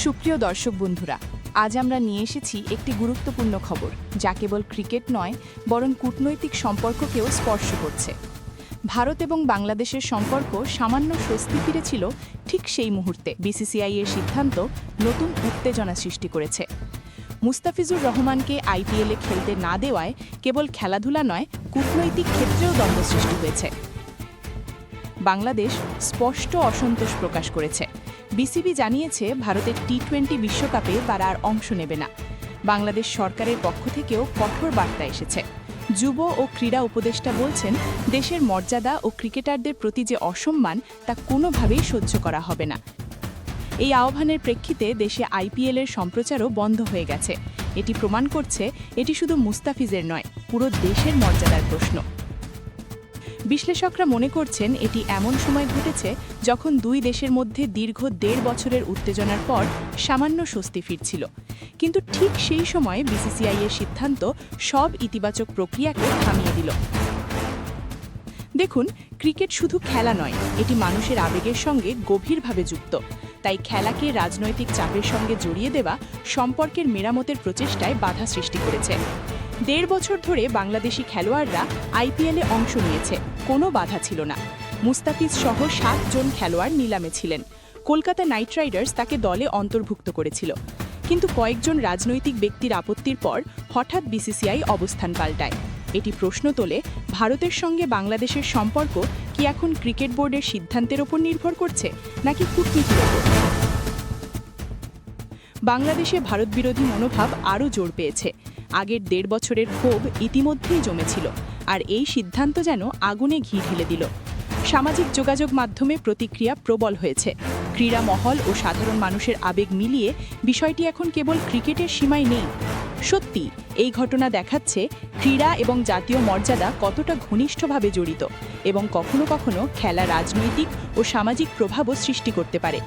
সুপ্রিয় দর্শক বন্ধুরা, আজ আমরা নিয়ে এসেছি একটি গুরুত্বপূর্ণ খবর যা কেবল ক্রিকেট নয় বরং কূটনৈতিক সম্পর্ককেও স্পর্শ করছে। ভারত এবং বাংলাদেশের সম্পর্ক সামান্য স্বস্তি ফিরেছিল ঠিক সেই মুহূর্তে বিসিসিআই এর সিদ্ধান্ত নতুন উত্তেজনা সৃষ্টি করেছে। মুস্তাফিজুর রহমানকে আইপিএলে খেলতে না দেওয়ায় কেবল খেলাধুলা নয়, কূটনৈতিক ক্ষেত্রেও দ্বন্দ্ব সৃষ্টি হয়েছে। বাংলাদেশ স্পষ্ট অসন্তোষ প্রকাশ করেছে। বিসিবি জানিয়েছে ভারতের টি-20 বিশ্বকাপে তারা আর অংশ নেবে না। বাংলাদেশ সরকারের পক্ষ থেকেও কঠোর বার্তা এসেছে। যুব ও ক্রীড়া উপদেষ্টা বলছেন, দেশের মর্যাদা ও ক্রিকেটারদের প্রতি যে অসম্মান তা কোনোভাবেই সহ্য করা হবে না। এই আহ্বানের প্রেক্ষিতে দেশে আইপিএলের সম্প্রচারও বন্ধ হয়ে গেছে। এটি প্রমাণ করছে এটি শুধু মুস্তাফিজের নয়, পুরো দেশের মর্যাদার প্রশ্ন। বিশ্লেষকরা মনে করছেন এটি এমন সময় ঘটেছে যখন দুই দেশের মধ্যে দীর্ঘ ১.৫ বছরের উত্তেজনার পর সামান্য স্বস্তি ফিরছিল। কিন্তু ঠিক সেই সময় বিসিসিআই এর সিদ্ধান্ত সব ইতিবাচক প্রক্রিয়াকে থামিয়ে দিল। দেখুন, ক্রিকেট শুধু খেলা নয়, এটি মানুষের আবেগের সঙ্গে গভীরভাবে যুক্ত। তাই খেলাকে রাজনৈতিক চাপের সঙ্গে জড়িয়ে দেওয়া সম্পর্কের মেরামতের প্রচেষ্টায় বাধা সৃষ্টি করেছে। ১.৫ বছর ধরে বাংলাদেশি খেলোয়াড়রা আইপিএলে অংশ নিয়েছে, কোনো বাধা ছিল না। মুস্তাফিজ সহ ৭ জন খেলোয়াড় নিলামে ছিলেন। কলকাতা নাইট রাইডার্স তাকে দলে অন্তর্ভুক্ত করেছিল। কিন্তু কয়েকজন রাজনৈতিক ব্যক্তির আপত্তির পর হঠাৎ বিসিসিআই অবস্থান পাল্টায়। এটি প্রশ্ন তোলে, ভারতের সঙ্গে বাংলাদেশের সম্পর্ক কি এখন ক্রিকেট বোর্ডের সিদ্ধান্তের ওপর নির্ভর করছে নাকি কূটনীতির ওপর? বাংলাদেশে ভারত বিরোধী মনোভাব আরও জোর পেয়েছে। আগের ১.৫ বছরের ক্ষোভ ইতিমধ্যেই জমেছিল, আর এই সিদ্ধান্ত যেন আগুনে ঘি ঢেলে দিল। সামাজিক যোগাযোগ মাধ্যমে প্রতিক্রিয়া প্রবল হয়েছে। ক্রীড়া মহল ও সাধারণ মানুষের আবেগ মিলিয়ে বিষয়টি এখন কেবল ক্রিকেটের সীমায় নেই। সত্যি, এই ঘটনা দেখাচ্ছে ক্রীড়া এবং জাতীয় মর্যাদা কতটা ঘনিষ্ঠভাবে জড়িত এবং কখনো কখনো খেলা রাজনৈতিক ও সামাজিক প্রভাবও সৃষ্টি করতে পারে।